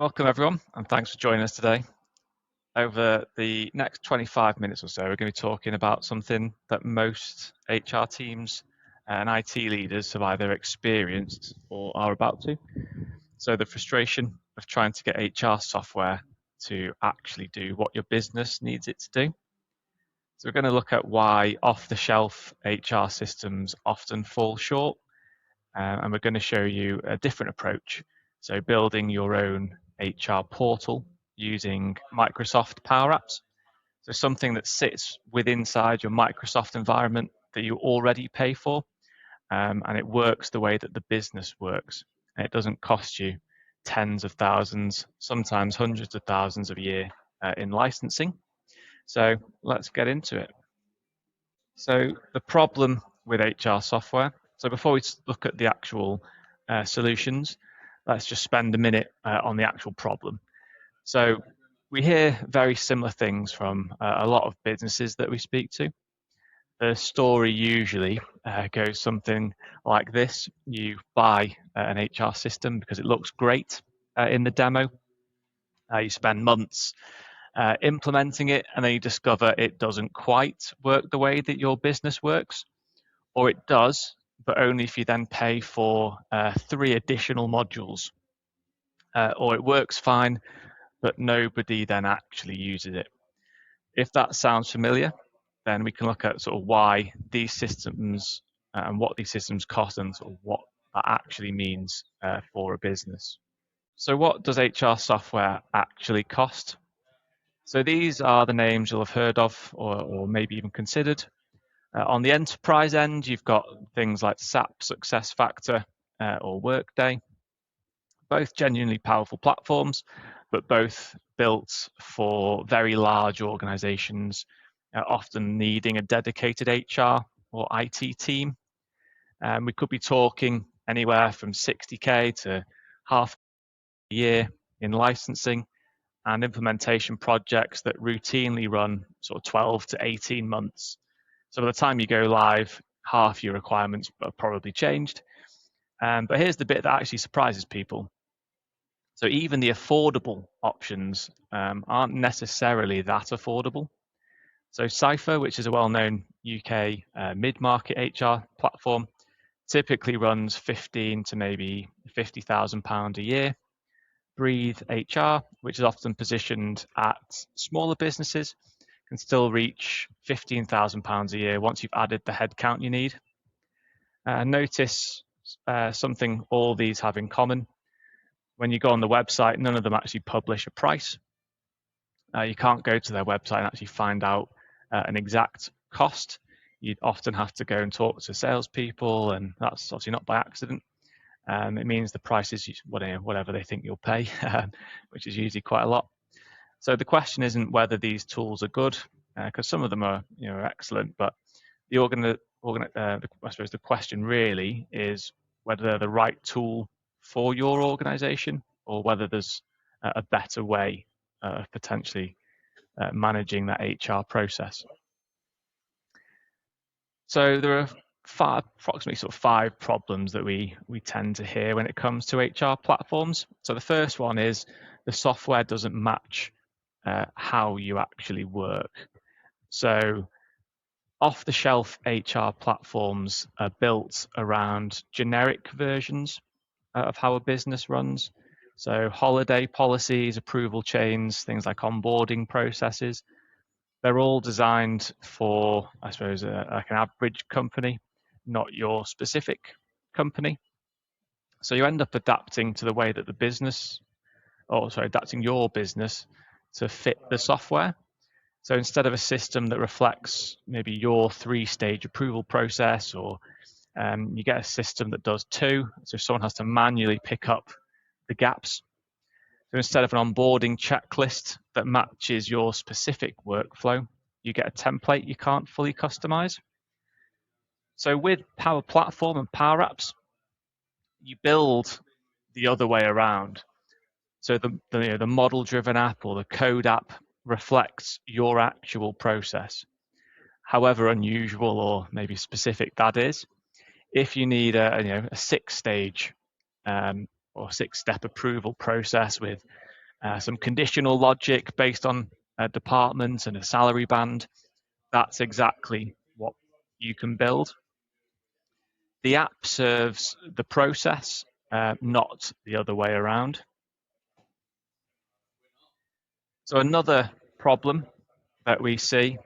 Welcome everyone, and thanks for joining us today. Over the next 25 minutes or so, we're going to be talking about something that most HR teams and IT leaders have either experienced or are about to. So the frustration of trying to get HR software to actually do what your business needs it to do. So we're going to look at why off-the-shelf HR systems often fall short, and we're going to show you a different approach. So building your own HR portal using Microsoft Power Apps. So something that sits inside your Microsoft environment that you already pay for, and it works the way that the business works. And it doesn't cost you tens of thousands, sometimes hundreds of thousands a year in licensing. So let's get into it. So the problem with HR software. So before we look at the actual solutions, let's just spend a minute on the actual problem. So we hear very similar things from a lot of businesses that we speak to. The story usually goes something like this. You buy an HR system because it looks great in the demo. You spend months implementing it, and then you discover it doesn't quite work the way that your business works, or it does, but only if you then pay for 3 additional modules, or it works fine, but nobody then actually uses it. If that sounds familiar, then we can look at sort of why these systems and what these systems cost and sort of what that actually means for a business. So what does HR software actually cost? So these are the names you'll have heard of or maybe even considered. On the enterprise end, you've got things like SAP SuccessFactors or Workday, both genuinely powerful platforms, but both built for very large organizations, often needing a dedicated HR or IT team. We could be talking anywhere from 60K to half a year in licensing and implementation projects that routinely run sort of 12 to 18 months. So by the time you go live, half your requirements are probably changed. But here's the bit that actually surprises people. So even the affordable options aren't necessarily that affordable. So Cypher, which is a well-known UK mid-market HR platform, typically runs 15 to maybe £50,000 a year. Breathe HR, which is often positioned at smaller businesses, can still reach £15,000 a year once you've added the headcount you need. Notice something all these have in common. When you go on the website, none of them actually publish a price. You can't go to their website and actually find out an exact cost. You'd often have to go and talk to salespeople, and that's obviously not by accident. It means the price is whatever they think you'll pay, which is usually quite a lot. So the question isn't whether these tools are good, because some of them are excellent, but I suppose the question really is whether they're the right tool for your organization, or whether there's a better way of potentially managing that HR process. So there are approximately sort of 5 problems that we tend to hear when it comes to HR platforms. So the first one is the software doesn't match how you actually work. So off-the-shelf HR platforms are built around generic versions of how a business runs. So holiday policies, approval chains, things like onboarding processes, they're all designed for, I suppose, like an average company, not your specific company. So you end up adapting to the way that adapting your business to fit the software. So instead of a system that reflects maybe your 3-stage approval process, or you get a system that does 2, so someone has to manually pick up the gaps. So instead of an onboarding checklist that matches your specific workflow, you get a template you can't fully customize. So with Power Platform and Power Apps, you build the other way around. So the model-driven app or the code app reflects your actual process, however unusual or maybe specific that is. If you need a 6-stage or 6-step approval process with some conditional logic based on a department and a salary band. That's exactly what you can build. The app serves the process, not the other way around. So another problem that we see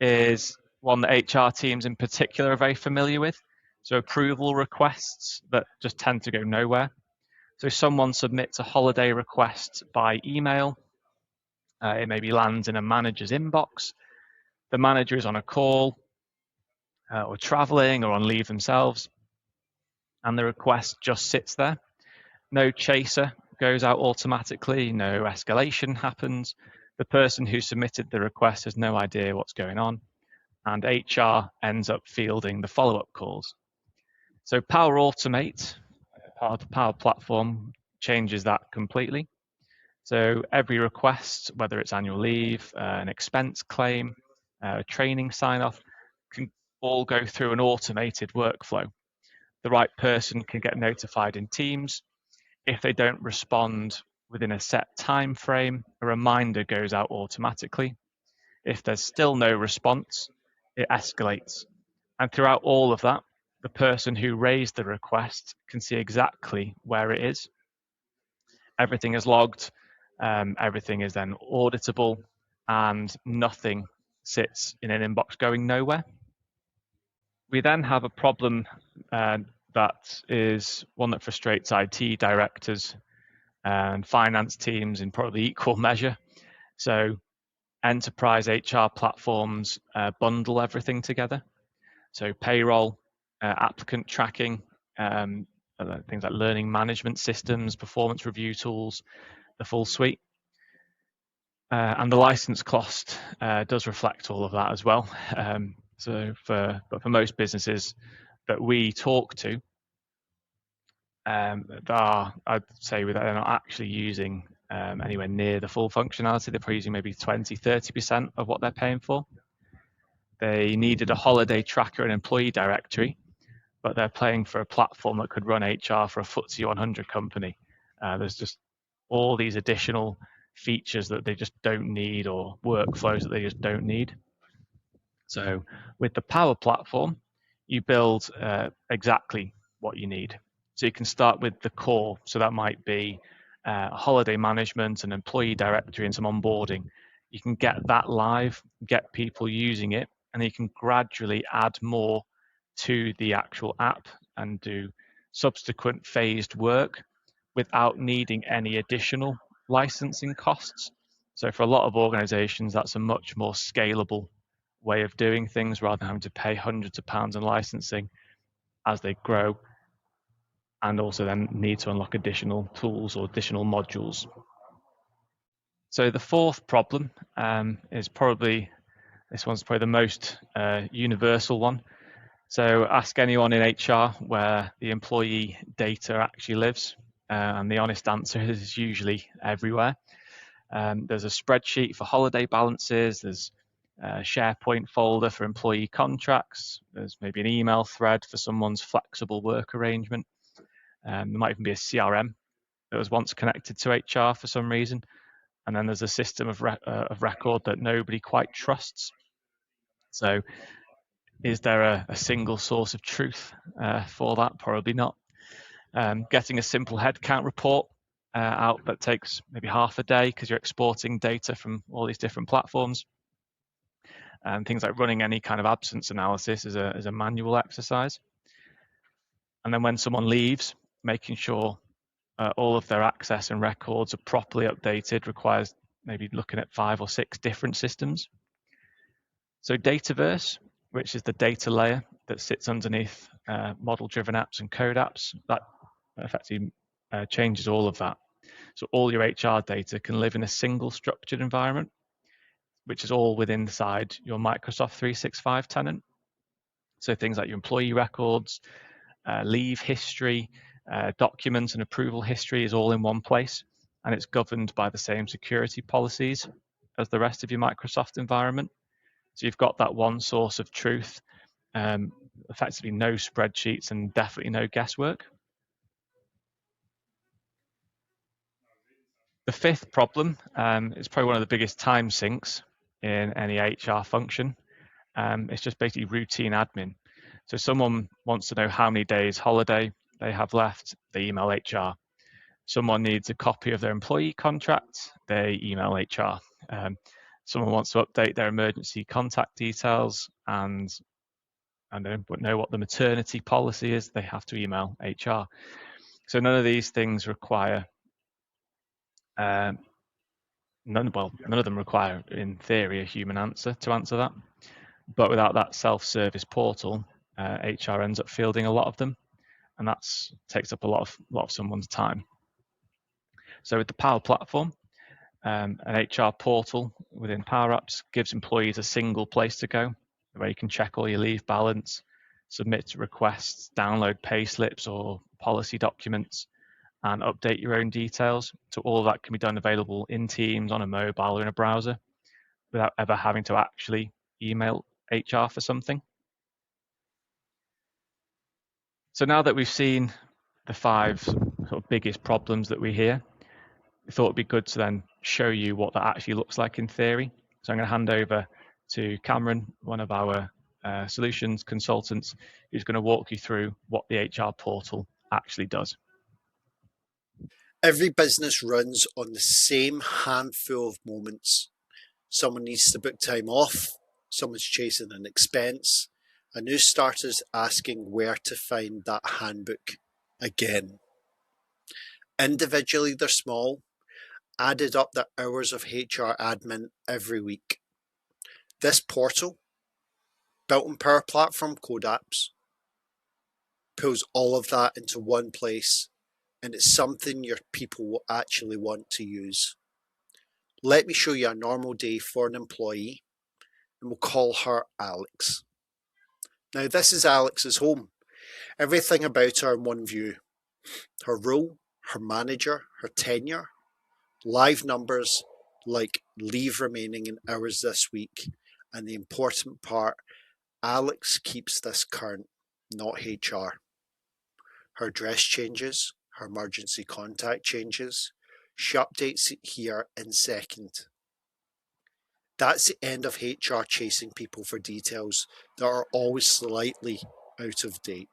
is one that HR teams in particular are very familiar with. So approval requests that just tend to go nowhere. So someone submits a holiday request by email. It maybe lands in a manager's inbox. The manager is on a call or traveling or on leave themselves, and the request just sits there. No chaser goes out automatically, no escalation happens. The person who submitted the request has no idea what's going on, and HR ends up fielding the follow-up calls. So Power Automate, part of the Power Platform, changes that completely. So every request, whether it's annual leave, an expense claim, a training sign-off, can all go through an automated workflow. The right person can get notified in Teams. If they don't respond within a set time frame, a reminder goes out automatically. If there's still no response, it escalates. And throughout all of that, the person who raised the request can see exactly where it is. Everything is logged, everything is then auditable, and nothing sits in an inbox going nowhere. We then have a problem that is one that frustrates IT directors and finance teams in probably equal measure. So enterprise HR platforms bundle everything together. So payroll, applicant tracking, things like learning management systems, performance review tools, the full suite. And the license cost does reflect all of that as well. But for most businesses that we talk to, I'd say they're not actually using anywhere near the full functionality. They're probably using maybe 20, 30% of what they're paying for. They needed a holiday tracker and employee directory, but they're paying for a platform that could run HR for a FTSE 100 company. There's just all these additional features that they just don't need, or workflows that they just don't need. So with the Power Platform, you build exactly what you need. So you can start with the core. So that might be holiday management, an employee directory, and some onboarding. You can get that live, get people using it, and then you can gradually add more to the actual app and do subsequent phased work without needing any additional licensing costs. So for a lot of organizations, that's a much more scalable way of doing things rather than having to pay hundreds of pounds in licensing as they grow, and also then need to unlock additional tools or additional modules. So the fourth problem is probably, this one's probably the most universal one. So ask anyone in HR where the employee data actually lives, and the honest answer is usually everywhere. There's a spreadsheet for holiday balances, there's a SharePoint folder for employee contracts, there's maybe an email thread for someone's flexible work arrangement. There might even be a CRM that was once connected to HR for some reason, and then there's a system of record that nobody quite trusts. So is there a single source of truth for that? Probably not. Getting a simple headcount report out that takes maybe half a day because you're exporting data from all these different platforms. And things like running any kind of absence analysis is a manual exercise. And then when someone leaves, making sure all of their access and records are properly updated requires maybe looking at 5 or 6 different systems. So Dataverse, which is the data layer that sits underneath model-driven apps and code apps, that effectively changes all of that. So all your HR data can live in a single structured environment, which is all within inside your Microsoft 365 tenant. So things like your employee records, leave history, documents and approval history is all in one place, and it's governed by the same security policies as the rest of your Microsoft environment. So you've got that one source of truth, effectively no spreadsheets and definitely no guesswork. The The fifth problem is probably one of the biggest time sinks in any HR function. It's just basically routine admin. So someone wants to know how many days holiday they have left, they email HR. Someone needs a copy of their employee contract, they email HR. Someone wants to update their emergency contact details and know what the maternity policy is, they have to email HR. So none of these things require, none of them require, in theory, a human answer to answer that. But without that self-service portal, HR ends up fielding a lot of them, and that takes up a lot of someone's time. So with the Power Platform, an HR portal within Power Apps gives employees a single place to go where you can check all your leave balance, submit requests, download pay slips or policy documents, and update your own details. So all of that can be done available in Teams, on a mobile, or in a browser without ever having to actually email HR for something. So now that we've seen the 5 sort of biggest problems that we hear, we thought it'd be good to then show you what that actually looks like in theory. So I'm going to hand over to Cameron, one of our solutions consultants, who's going to walk you through what the HR portal actually does. Every business runs on the same handful of moments. Someone needs to book time off, someone's chasing an expense, a new starter's asking where to find that handbook again. Individually, they're small. Added up, the hours of HR admin every week. This portal, built on Power Platform Code Apps, pulls all of that into one place, and it's something your people will actually want to use. Let me show you a normal day for an employee, and we'll call her Alex. Now, this is Alex's home. Everything about her in one view. Her role, her manager, her tenure, live numbers like leave remaining in hours this week, and the important part, Alex keeps this current, not HR. Her address changes, her emergency contact changes. She updates it here in second. That's the end of HR chasing people for details that are always slightly out of date.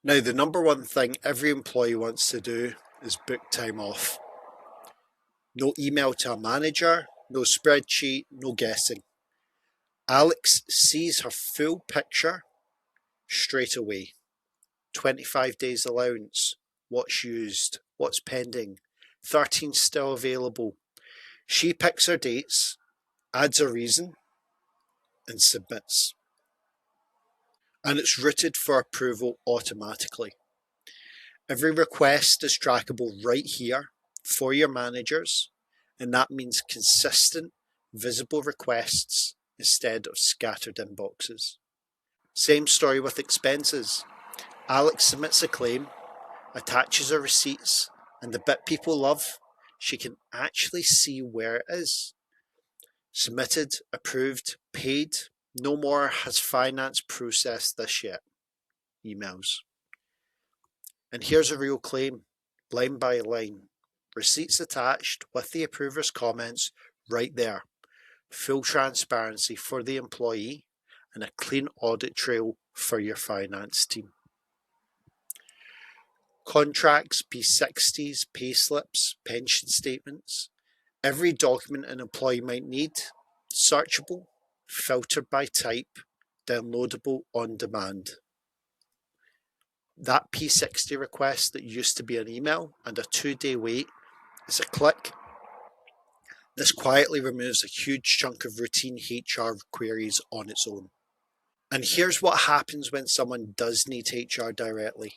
Now, the number one thing every employee wants to do is book time off. No email to a manager, no spreadsheet, no guessing. Alex sees her full picture straight away. 25 days allowance, what's used, what's pending, 13 still available. She picks her dates, adds a reason, and submits. And it's routed for approval automatically. Every request is trackable right here for your managers, and that means consistent, visible requests instead of scattered inboxes. Same story with expenses. Alex submits a claim, attaches her receipts, and the bit people love, she can actually see where it is. Submitted, approved, paid. No more has finance processed this yet. Emails. And here's a real claim, line by line. Receipts attached with the approver's comments right there. Full transparency for the employee and a clean audit trail for your finance team. Contracts, P60s, payslips, pension statements. Every document an employee might need, searchable, filtered by type, downloadable on demand. That P60 request that used to be an email and a 2-day wait is a click. This quietly removes a huge chunk of routine HR queries on its own. And here's what happens when someone does need HR directly.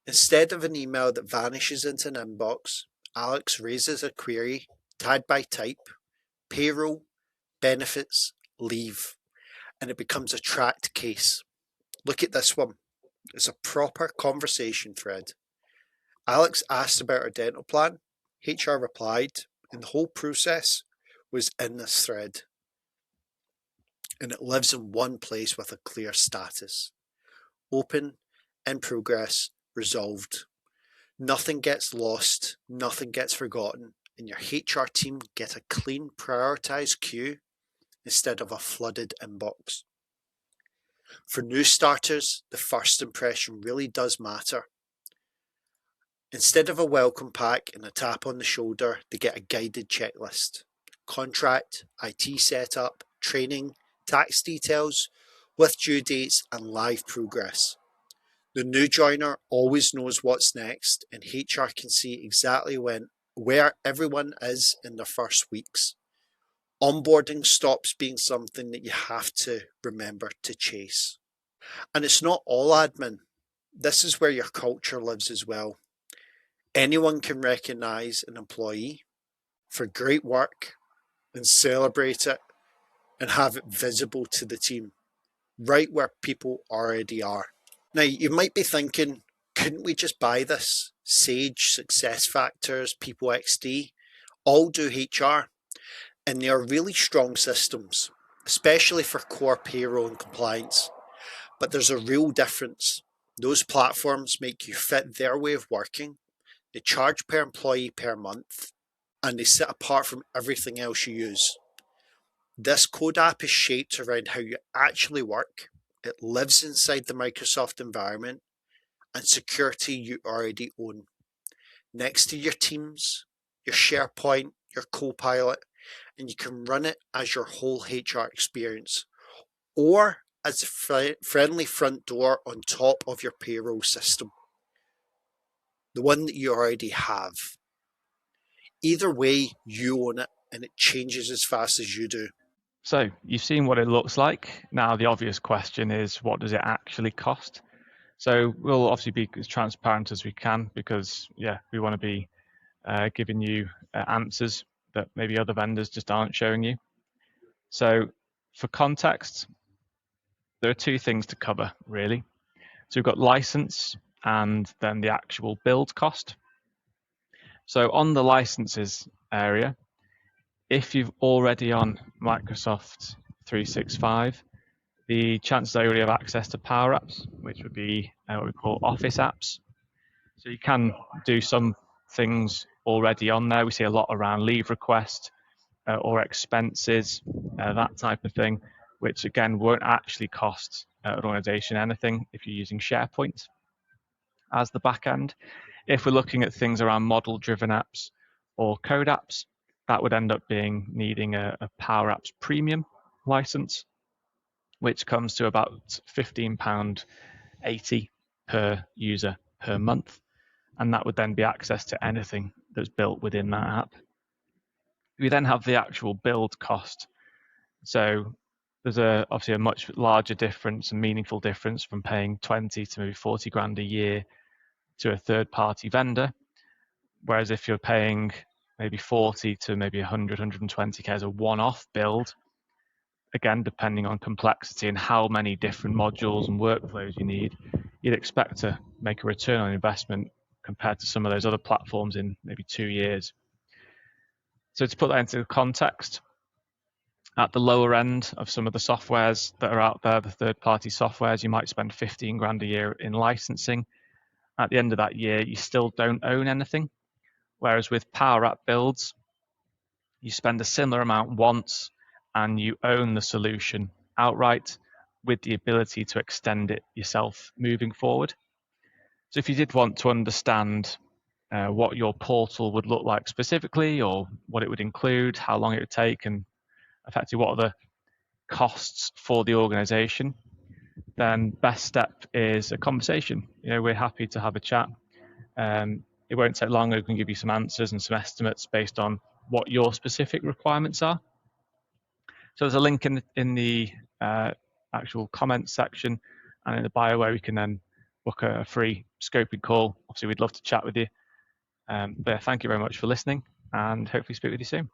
Instead of an email that vanishes into an inbox, Alex raises a query tagged by type, payroll, benefits, leave, and it becomes a tracked case. Look at this one. It's a proper conversation thread. Alex asked about her dental plan, HR replied, and the whole process was in this thread. And it lives in one place with a clear status. Open, in progress, resolved. Nothing gets lost, nothing gets forgotten, and your HR team get a clean, prioritised queue instead of a flooded inbox. For new starters, the first impression really does matter. Instead of a welcome pack and a tap on the shoulder, they get a guided checklist. Contract, IT setup, training, tax details, with due dates and live progress. The new joiner always knows what's next, and HR can see exactly where everyone is in their first weeks. Onboarding stops being something that you have to remember to chase. And it's not all admin. This is where your culture lives as well. Anyone can recognise an employee for great work and celebrate it and have it visible to the team, right where people already are. Now, you might be thinking, couldn't we just buy this? Sage, SuccessFactors, People XD, all do HR, and they are really strong systems, especially for core payroll and compliance. But there's a real difference. Those platforms make you fit their way of working. They charge per employee per month, and they sit apart from everything else you use. This code app is shaped around how you actually work. It lives inside the Microsoft environment and security you already own. Next to your Teams, your SharePoint, your Copilot, and you can run it as your whole HR experience, or as a friendly front door on top of your payroll system, the one that you already have. Either way, you own it, and it changes as fast as you do. So you've seen what it looks like. Now the obvious question is, what does it actually cost? So we'll obviously be as transparent as we can because, we want to be giving you answers that maybe other vendors just aren't showing you. So for context, there are two things to cover, really. So we've got license and then the actual build cost. So on the licenses area, if you've already on Microsoft 365, the chances are you already have access to Power Apps, which would be what we call Office apps. So you can do some things already on there. We see a lot around leave request or expenses, that type of thing, which again won't actually cost an organization anything if you're using SharePoint as the back end. If we're looking at things around model-driven apps or code apps, that would end up being needing a Power Apps Premium license, which comes to about £15.80 per user per month. And that would then be access to anything that's built within that app. We then have the actual build cost. So there's obviously a much larger difference and meaningful difference from paying 20 to maybe 40 grand a year to a third-party vendor. Whereas if you're paying maybe 40 to maybe 100, 120k as a one-off build, again, depending on complexity and how many different modules and workflows you need, you'd expect to make a return on investment compared to some of those other platforms in maybe 2 years. So to put that into context, at the lower end of some of the softwares that are out there, the third-party softwares, you might spend 15 grand a year in licensing. At the end of that year, you still don't own anything. Whereas with Power App builds, you spend a similar amount once and you own the solution outright with the ability to extend it yourself moving forward. So if you did want to understand what your portal would look like specifically, or what it would include, how long it would take, and effectively what are the costs for the organization, then best step is a conversation. We're happy to have a chat. It won't take long. We can give you some answers and some estimates based on what your specific requirements are. So there's a link in the actual comments section and in the bio where we can then book a free scoping call. Obviously, we'd love to chat with you. But thank you very much for listening, and hopefully speak with you soon.